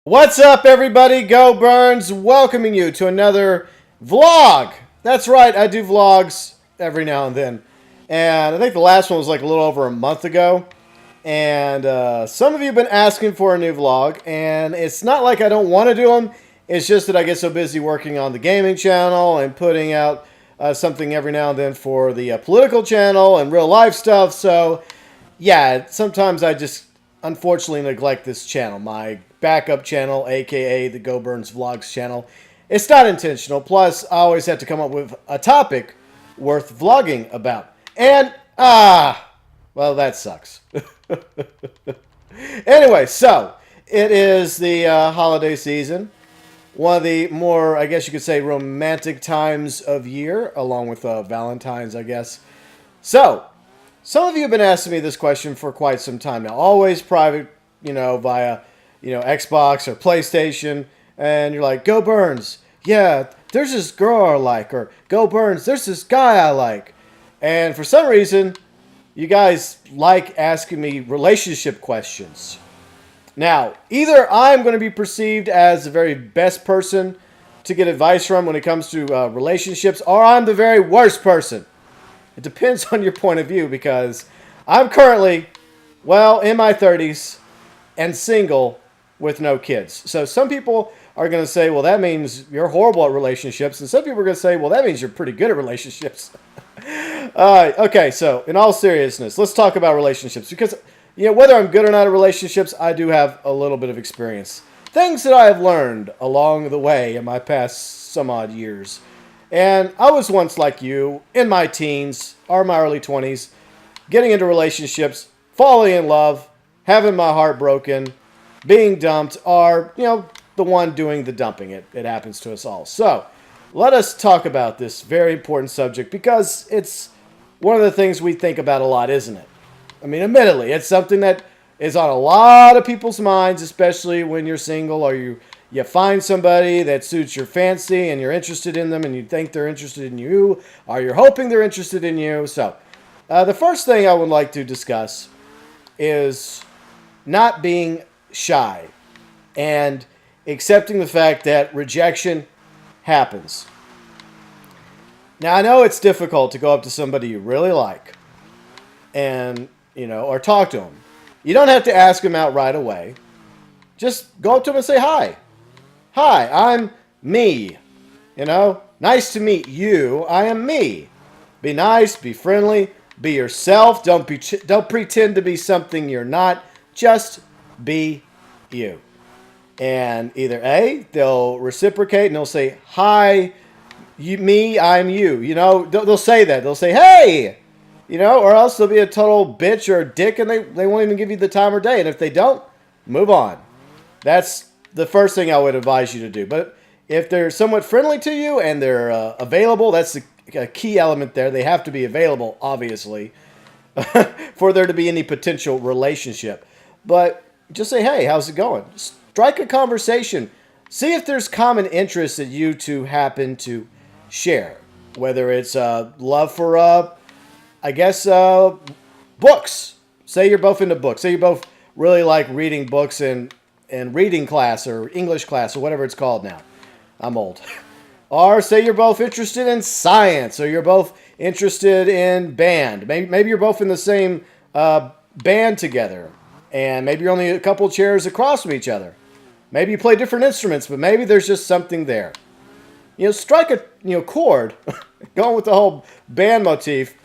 What's up, everybody? Go Burns, welcoming you to another vlog. That's right, I do vlogs every now and then. And I think the last one was like a little over a month ago. And some of you have been asking for a new vlog. And it's not like I don't want to do them. It's just that I get so busy working on the gaming channel and putting out something every now and then for the political channel and real life stuff. So, yeah, sometimes I just unfortunately neglect this channel. My backup channel, aka the Go Burns Vlogs channel. It's not intentional. Plus, I always have to come up with a topic worth vlogging about. And, well, that sucks. Anyway, so, it is the holiday season. One of the more, I guess you could say, romantic times of year, along with Valentine's, I guess. So, some of you have been asking me this question for quite some time now. Always private, via Xbox or PlayStation, and you're like, Go Burns, yeah, there's this girl I like, or Go Burns, there's this guy I like. And for some reason, you guys like asking me relationship questions. Now, either I'm going to be perceived as the very best person to get advice from when it comes to relationships, or I'm the very worst person. It depends on your point of view, because I'm currently, in my 30s and single with no kids. So some people are going to say, well, that means you're horrible at relationships. And some people are going to say, well, that means you're pretty good at relationships. Okay, so in all seriousness, let's talk about relationships. Because, whether I'm good or not at relationships, I do have a little bit of experience. Things that I have learned along the way in my past some odd years. And I was once like you, in my teens, or my early 20s, getting into relationships, falling in love, having my heart broken, being dumped, or, the one doing the dumping. It happens to us all. So, let us talk about this very important subject, because it's one of the things we think about a lot, isn't it? I mean, admittedly, it's something that is on a lot of people's minds, especially when you're single, or you find somebody that suits your fancy and you're interested in them and you think they're interested in you, or you're hoping they're interested in you. So, the first thing I would like to discuss is not being shy and accepting the fact that rejection happens. Now, I know it's difficult to go up to somebody you really like and, or talk to them. You don't have to ask them out right away. Just go up to them and say hi. Hi, I'm me. Nice to meet you. I am me. Be nice, be friendly, be yourself. Don't pretend to be something you're not. Just be you. And either A, they'll reciprocate and they'll say, hi, me, I'm you. They'll say that. They'll say, hey, or else they'll be a total bitch or a dick and they won't even give you the time or day. And if they don't, move on. That's the first thing I would advise you to do. But if they're somewhat friendly to you and they're available, that's a key element there. They have to be available, obviously, for there to be any potential relationship. But just say, hey, how's it going? Strike a conversation. See if there's common interests that you two happen to share. Whether it's love for, books. Say you're both into books. Say you both really like reading books and reading class or English class or whatever it's called now. I'm old. Or say you're both interested in science, or you're both interested in band. Maybe you're both in the same band together. And maybe you're only a couple chairs across from each other. Maybe you play different instruments, but maybe there's just something there. Strike a chord, going with the whole band motif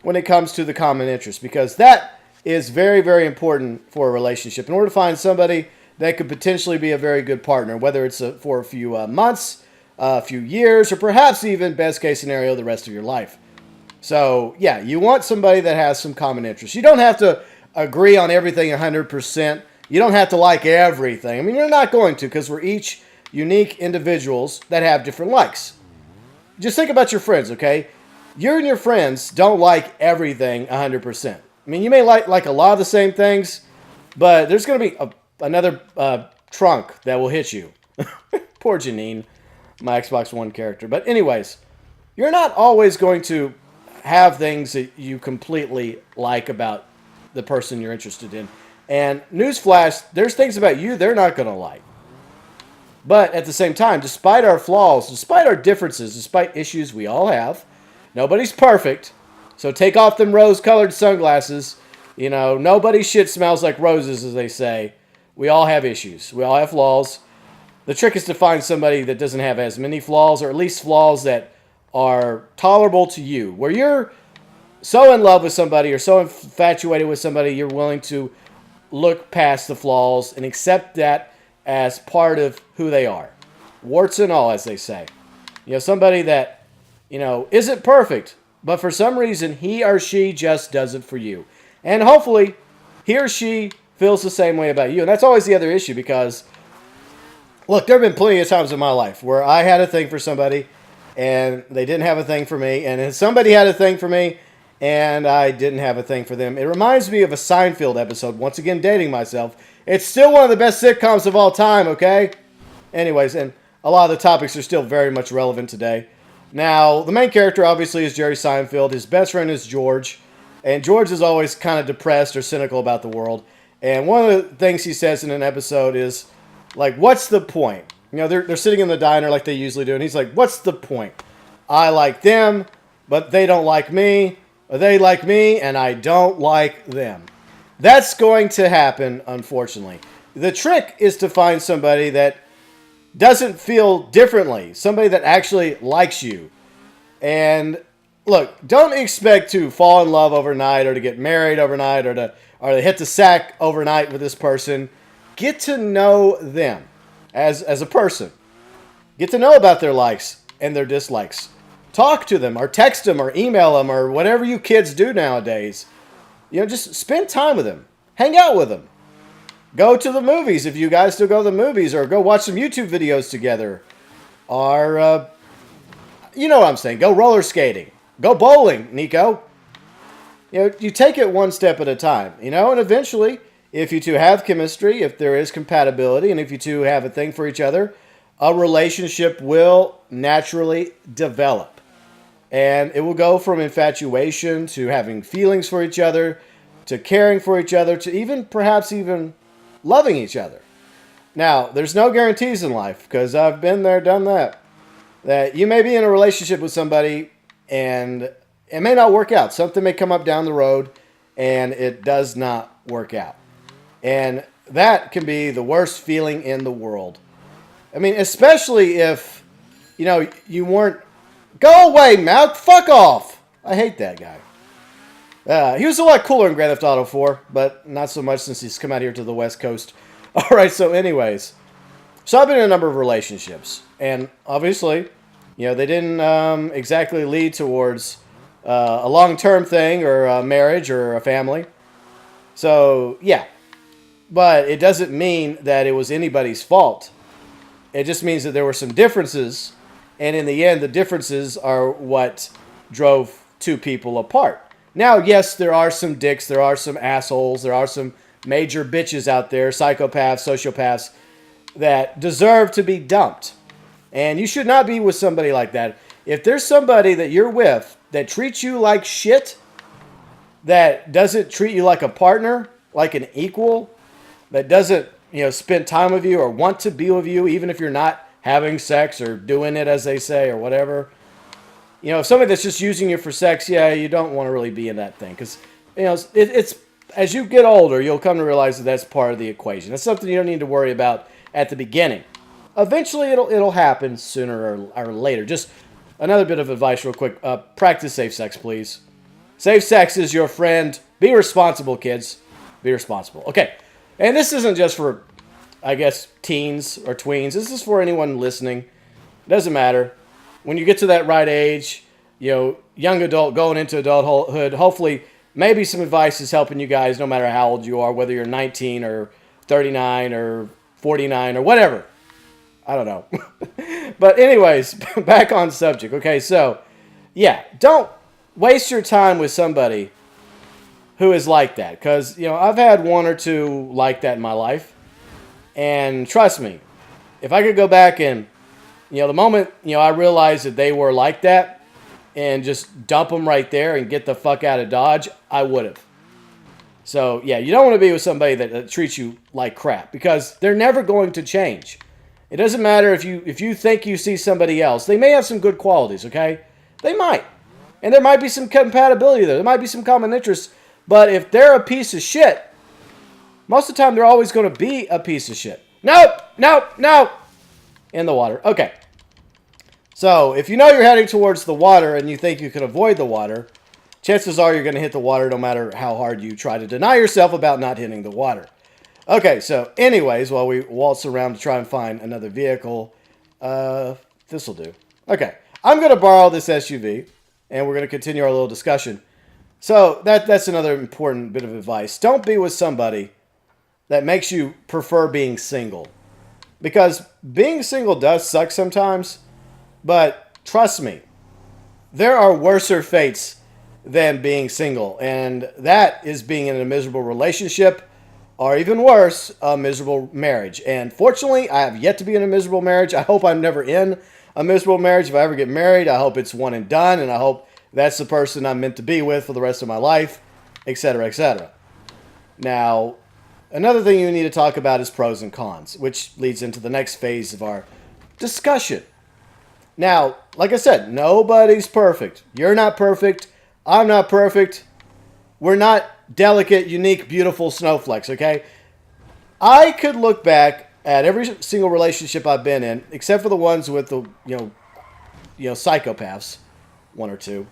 when it comes to the common interest, because that is very, very important for a relationship. In order to find somebody that could potentially be a very good partner, whether it's for a few months, a few years, or perhaps even, best case scenario, the rest of your life. So, yeah, you want somebody that has some common interests. You don't have to agree on everything 100%. You don't have to like everything. I mean, you're not going to, because we're each unique individuals that have different likes. Just think about your friends, okay? You and your friends don't like everything 100%. I mean, you may like a lot of the same things, but there's going to be another trunk that will hit you. Poor Janine, my Xbox One character. But anyways, you're not always going to have things that you completely like about the person you're interested in. And newsflash, there's things about you they're not going to like. But at the same time, despite our flaws, despite our differences, despite issues we all have, nobody's perfect. So take off them rose-colored sunglasses. You know, nobody's shit smells like roses, as they say. We all have issues. We all have flaws. The trick is to find somebody that doesn't have as many flaws, or at least flaws that are tolerable to you. Where you're so in love with somebody or so infatuated with somebody, you're willing to look past the flaws and accept that as part of who they are. Warts and all, as they say. You know, somebody that, you know, isn't perfect, but for some reason, he or she just does it for you. And hopefully, he or she feels the same way about you. And that's always the other issue because, look, there have been plenty of times in my life where I had a thing for somebody and they didn't have a thing for me. And then somebody had a thing for me and I didn't have a thing for them. It reminds me of a Seinfeld episode, once again dating myself. It's still one of the best sitcoms of all time, okay? Anyways, and a lot of the topics are still very much relevant today. Now, the main character obviously is Jerry Seinfeld. His best friend is George. And George is always kind of depressed or cynical about the world. And one of the things he says in an episode is, like, what's the point? You know, they're sitting in the diner like they usually do. And he's like, what's the point? I like them, but they don't like me. Or they like me, and I don't like them. That's going to happen, unfortunately. The trick is to find somebody that doesn't feel differently. Somebody that actually likes you. And look, don't expect to fall in love overnight or to get married overnight or to hit the sack overnight with this person. Get to know them as a person. Get to know about their likes and their dislikes. Talk to them or text them or email them or whatever you kids do nowadays. You know, just spend time with them. Hang out with them. Go to the movies if you guys still go to the movies, or go watch some YouTube videos together. Or, you know what I'm saying. Go roller skating. Go bowling, Nico. You know, you take it one step at a time, you know, and eventually, if you two have chemistry, if there is compatibility, and if you two have a thing for each other, a relationship will naturally develop. And it will go from infatuation to having feelings for each other, to caring for each other, to even perhaps even loving each other. Now, there's no guarantees in life, because I've been there, done that. That you may be in a relationship with somebody and it may not work out. Something may come up down the road and it does not work out. And that can be the worst feeling in the world. I mean, especially if, you know, you weren't... Go away, Malk! Fuck off! I hate that guy. He was a lot cooler in Grand Theft Auto 4, but not so much since he's come out here to the West Coast. Alright, so anyways. So I've been in a number of relationships. And obviously, you know, they didn't exactly lead towards a long-term thing or a marriage or a family. So, yeah. But it doesn't mean that it was anybody's fault. It just means that there were some differences. And in the end, the differences are what drove two people apart. Now, yes, there are some dicks, there are some assholes, there are some major bitches out there, psychopaths, sociopaths, that deserve to be dumped. And you should not be with somebody like that. If there's somebody that you're with that treats you like shit, that doesn't treat you like a partner, like an equal, that doesn't, you know, spend time with you or want to be with you, even if you're not having sex or doing it, as they say, or whatever. You know, if somebody that's just using you for sex, yeah, you don't want to really be in that thing. Because, you know, it's as you get older, you'll come to realize that that's part of the equation. That's something you don't need to worry about at the beginning. Eventually, it'll happen sooner or later. Just another bit of advice real quick. Practice safe sex, please. Safe sex is your friend. Be responsible, kids. Be responsible. Okay. And this isn't just for, I guess, teens or tweens. This is for anyone listening. It doesn't matter. When you get to that right age, you know, young adult going into adulthood, hopefully maybe some advice is helping you guys no matter how old you are, whether you're 19 or 39 or 49 or whatever. I don't know. But anyways, back on subject. Okay, so, yeah, don't waste your time with somebody who is like that. Because, you know, I've had one or two like that in my life. And trust me, if I could go back and, you know, the moment, you know, I realized that they were like that and just dump them right there and get the fuck out of Dodge, I would have. So, yeah, you don't want to be with somebody that treats you like crap because they're never going to change. It doesn't matter if you think you see somebody else. They may have some good qualities, okay? They might. And there might be some compatibility there. There might be some common interests. But if they're a piece of shit, most of the time they're always going to be a piece of shit. Nope, nope, nope. In the water. Okay. So, if you know you're heading towards the water and you think you can avoid the water, chances are you're going to hit the water no matter how hard you try to deny yourself about not hitting the water. Okay, so anyways, while we waltz around to try and find another vehicle, this will do. Okay, I'm going to borrow this SUV, and we're going to continue our little discussion. So that's another important bit of advice. Don't be with somebody that makes you prefer being single. Because being single does suck sometimes, but trust me, there are worser fates than being single, and that is being in a miserable relationship, or even worse, a miserable marriage. And fortunately, I have yet to be in a miserable marriage. I hope I'm never in a miserable marriage. If I ever get married, I hope it's one and done, and I hope that's the person I'm meant to be with for the rest of my life, etc., etc. Now, another thing you need to talk about is pros and cons, which leads into the next phase of our discussion. Now, like I said, nobody's perfect. You're not perfect. I'm not perfect. We're not delicate, unique, beautiful snowflakes, okay? I could look back at every single relationship I've been in, except for the ones with the, psychopaths, one or two.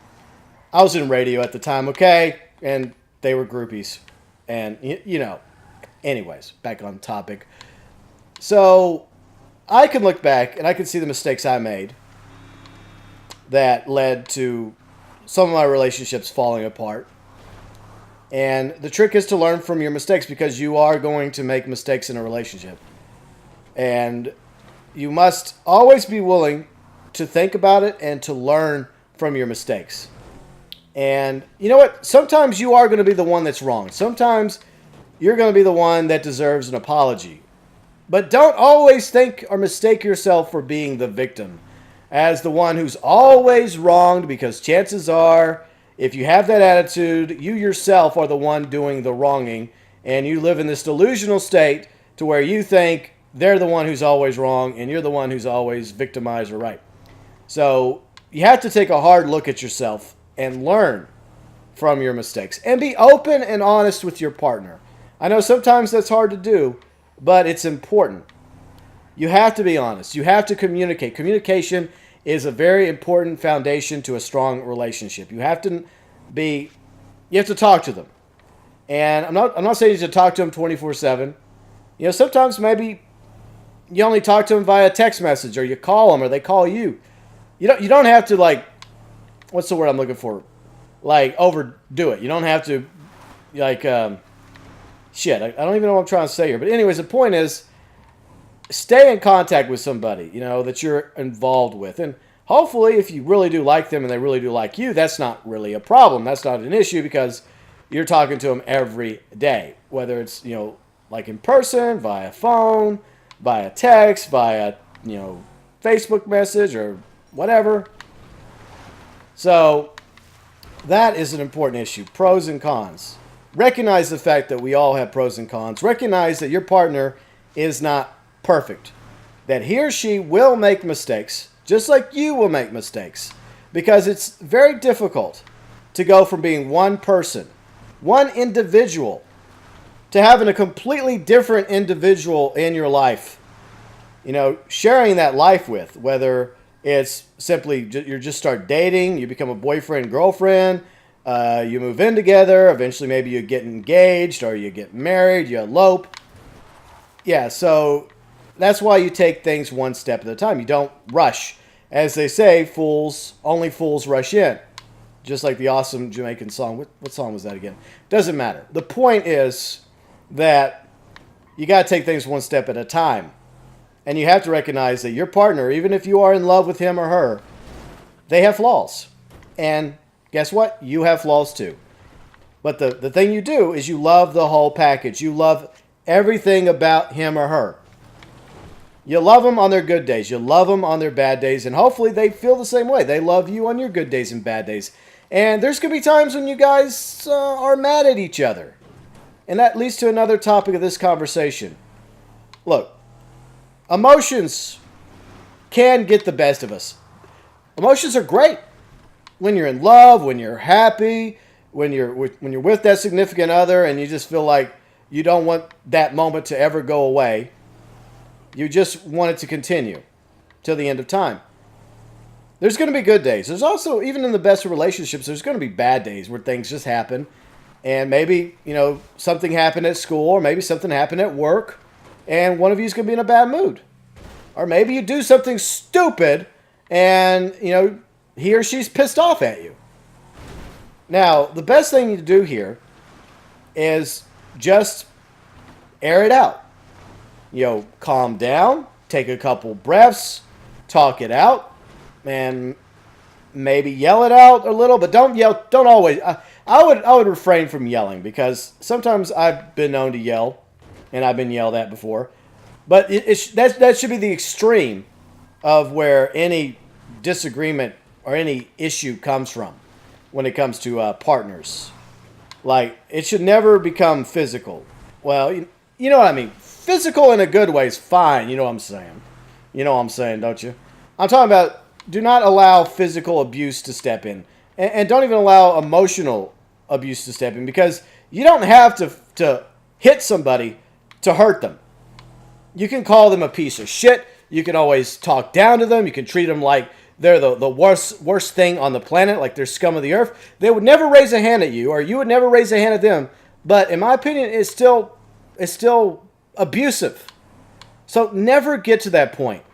I was in radio at the time, okay? And they were groupies. And, anyways, back on topic. So, I can look back and I can see the mistakes I made that led to some of my relationships falling apart. And the trick is to learn from your mistakes, because you are going to make mistakes in a relationship. And you must always be willing to think about it and to learn from your mistakes. And you know what? Sometimes you are going to be the one that's wrong. Sometimes you're going to be the one that deserves an apology. But don't always think or mistake yourself for being the victim as the one who's always wronged, because chances are, if you have that attitude, you yourself are the one doing the wronging, and you live in this delusional state to where you think they're the one who's always wrong and you're the one who's always victimized or right. So you have to take a hard look at yourself and learn from your mistakes and be open and honest with your partner. I know sometimes that's hard to do, but it's important. You have to be honest. You have to communicate. Communication is a very important foundation to a strong relationship. You have to talk to them. And I'm not saying you should talk to them 24/7. Sometimes maybe you only talk to them via text message, or you call them, or they call you. You don't have to, what's the word I'm looking for? Overdo it. You don't have to I don't even know what I'm trying to say here. But anyways, the point is, stay in contact with somebody, that you're involved with. And hopefully, if you really do like them and they really do like you, that's not really a problem. That's not an issue, because you're talking to them every day. Whether it's, in person, via phone, via text, via, Facebook message, or whatever. So, that is an important issue. Pros and cons. Recognize the fact that we all have pros and cons. Recognize that your partner is not perfect. That he or she will make mistakes, just like you will make mistakes. Because it's very difficult to go from being one person, one individual, to having a completely different individual in your life. Sharing that life with, whether it's simply you just start dating, you become a boyfriend, girlfriend, you move in together, eventually maybe you get engaged, or you get married, you elope. Yeah, so that's why you take things one step at a time. You don't rush. As they say, only fools rush in. Just like the awesome Jamaican song. What song was that again? Doesn't matter. The point is that you got to take things one step at a time. And you have to recognize that your partner, even if you are in love with him or her, they have flaws. And guess what? You have flaws too. But the thing you do is you love the whole package. You love everything about him or her. You love them on their good days. You love them on their bad days. And hopefully they feel the same way. They love you on your good days and bad days. And there's going to be times when you guys are mad at each other. And that leads to another topic of this conversation. Look, Emotions can get the best of us. Emotions are great when you're in love, when you're happy, when you're with that significant other, and you just feel like you don't want that moment to ever go away. You just want it to continue till the end of time. There's going to be good days. There's also, even in the best of relationships, there's going to be bad days where things just happen. And maybe, something happened at school, or maybe something happened at work, and one of you is going to be in a bad mood. Or maybe you do something stupid and, he or she's pissed off at you. Now, the best thing to do here is just air it out. Calm down, take a couple breaths, talk it out, and maybe yell it out a little, but don't yell. Don't always. I would refrain from yelling, because sometimes I've been known to yell, and I've been yelled at before. But that should be the extreme of where any disagreement or any issue comes from when it comes to partners. Like, it should never become physical. Well, you know what I mean. Physical in a good way is fine. You know what I'm saying. You know what I'm saying, don't you? I'm talking about, do not allow physical abuse to step in. And don't even allow emotional abuse to step in, because you don't have to hit somebody to hurt them. You can call them a piece of shit. You can always talk down to them. You can treat them like they're the worst thing on the planet, like they're scum of the earth. They would never raise a hand at you, or you would never raise a hand at them. But in my opinion, it's still abusive. So never get to that point.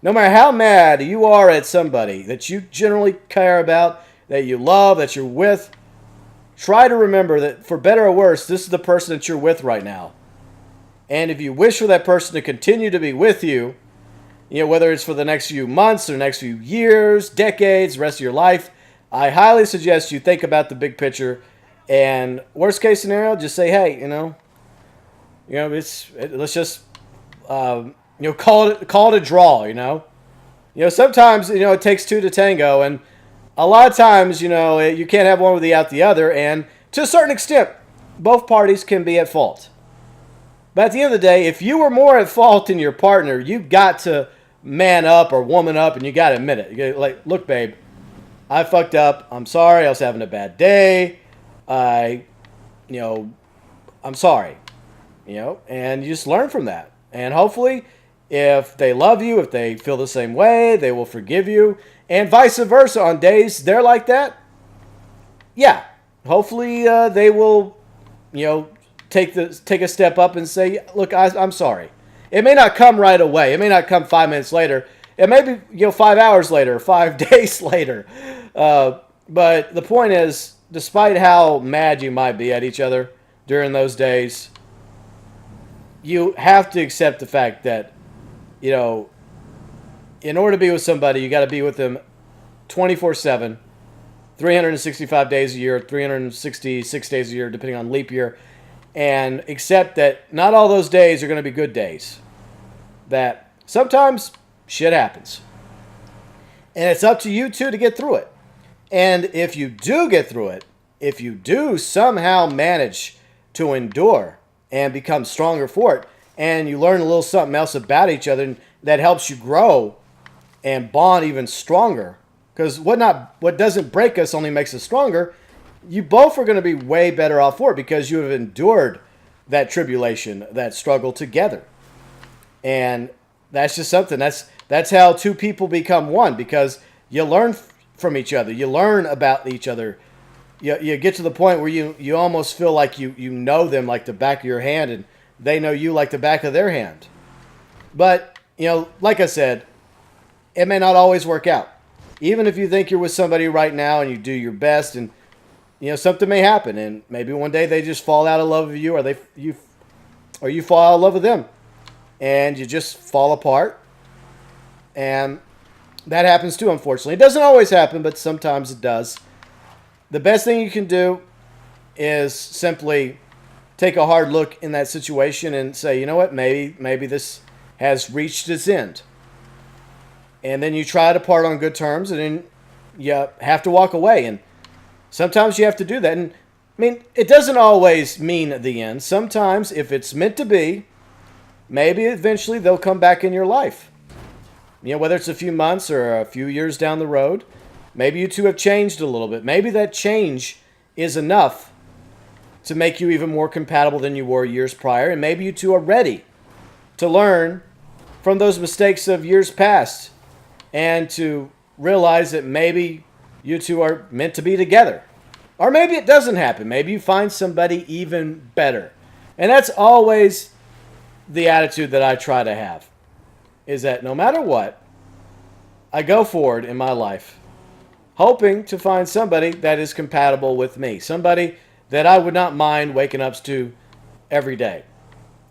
No matter how mad you are at somebody that you generally care about, that you love, that you're with, try to remember that, for better or worse, this is the person that you're with right now. And if you wish for that person to continue to be with you, whether it's for the next few months or next few years, decades, rest of your life, I highly suggest you think about the big picture. And worst case scenario, just say, hey, let's just call it a draw. Sometimes it takes two to tango, and a lot of times you can't have one without the other, and to a certain extent, both parties can be at fault. But at the end of the day, if you were more at fault than your partner, you got to man up or woman up, and you got to admit it. You gotta, like, look, babe, I fucked up. I'm sorry. I was having a bad day. I'm sorry. And you just learn from that. And hopefully, if they love you, if they feel the same way, they will forgive you. And vice versa. On days they're like that, yeah, hopefully they will, take a step up and say, look, I'm sorry. It may not come right away. It may not come 5 minutes later. It may be 5 hours later, 5 days later. But the point is, despite how mad you might be at each other during those days, you have to accept the fact that, in order to be with somebody, you got to be with them 24/7, 365 days a year, 366 days a year, depending on leap year. And accept that not all those days are going to be good days. That sometimes shit happens. And it's up to you two to get through it. And if you do get through it, if you do somehow manage to endure and become stronger for it, and you learn a little something else about each other that helps you grow and bond even stronger, because what doesn't break us only makes us stronger, you both are going to be way better off for it, because you have endured that tribulation, that struggle together. And that's just something. That's how two people become one, because you learn from each other. You learn about each other. You get to the point where you almost feel like you know them like the back of your hand, and they know you like the back of their hand. But, like I said, it may not always work out. Even if you think you're with somebody right now and you do your best, and something may happen, and maybe one day they just fall out of love with you, or you fall out of love with them, and you just fall apart. And that happens too, unfortunately. It doesn't always happen, but sometimes it does. The best thing you can do is simply take a hard look in that situation and say, you know what, maybe this has reached its end. And then you try to part on good terms, and then you have to walk away. And sometimes you have to do that. And it doesn't always mean the end. Sometimes, if it's meant to be, maybe eventually they'll come back in your life. Whether it's a few months or a few years down the road, maybe you two have changed a little bit. Maybe that change is enough to make you even more compatible than you were years prior. And maybe you two are ready to learn from those mistakes of years past and to realize that maybe you two are meant to be together. Or maybe it doesn't happen. Maybe you find somebody even better. And that's always the attitude that I try to have, is that no matter what, I go forward in my life hoping to find somebody that is compatible with me. Somebody that I would not mind waking up to every day.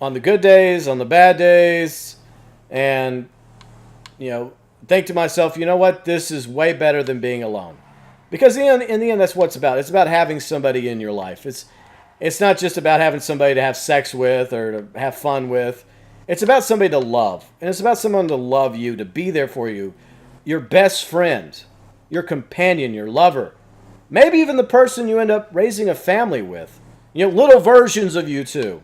On the good days, on the bad days, and, think to myself, you know what, this is way better than being alone. Because in the end, that's what it's about. It's about having somebody in your life. It's not just about having somebody to have sex with or to have fun with. It's about somebody to love. And it's about someone to love you, to be there for you. Your best friend, your companion, your lover. Maybe even the person you end up raising a family with. Little versions of you two.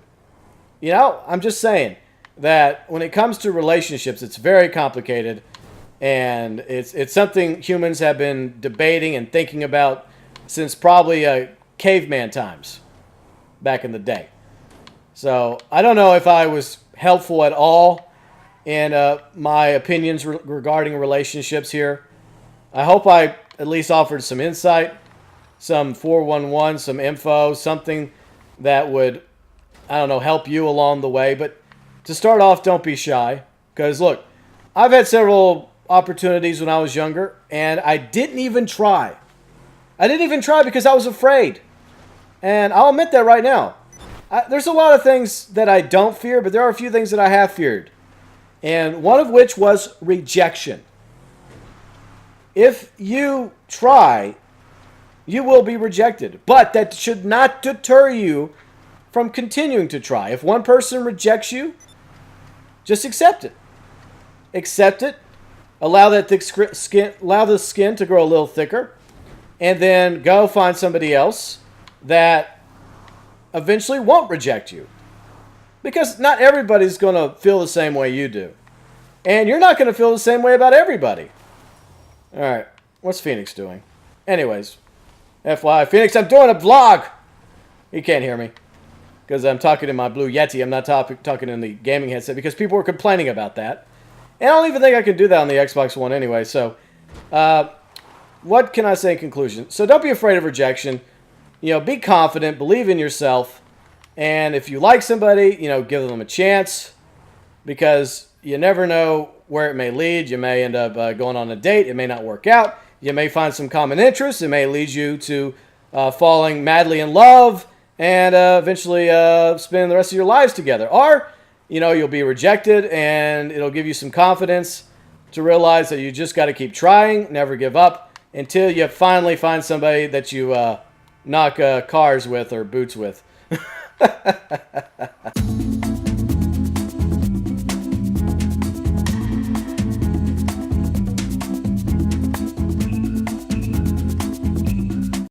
I'm just saying that when it comes to relationships, it's very complicated. And it's something humans have been debating and thinking about since probably caveman times back in the day. So I don't know if I was helpful at all in my opinions regarding relationships here. I hope I at least offered some insight, some 411, some info, something that would, help you along the way. But to start off, don't be shy. Because look, I've had several opportunities when I was younger, and I didn't even try. I didn't even try because I was afraid. And I'll admit that right now. There's a lot of things that I don't fear, but there are a few things that I have feared. And one of which was rejection. If you try, you will be rejected. But that should not deter you from continuing to try. If one person rejects you, just accept it. Accept it. Allow that thick skin, allow the skin to grow a little thicker, and then go find somebody else that eventually won't reject you. Because not everybody's going to feel the same way you do. And you're not going to feel the same way about everybody. All right, what's Phoenix doing? Anyways, FYI, Phoenix, I'm doing a vlog. He can't hear me because I'm talking in my Blue Yeti. I'm not talking in the gaming headset because people were complaining about that. And I don't even think I can do that on the Xbox One anyway. So, what can I say in conclusion? So don't be afraid of rejection. Be confident, believe in yourself. And if you like somebody, give them a chance. Because you never know where it may lead. You may end up going on a date. It may not work out. You may find some common interests. It may lead you to falling madly in love. And eventually spend the rest of your lives together. Or you'll be rejected, and it'll give you some confidence to realize that you just got to keep trying, never give up, until you finally find somebody that you knock cars with or boots with.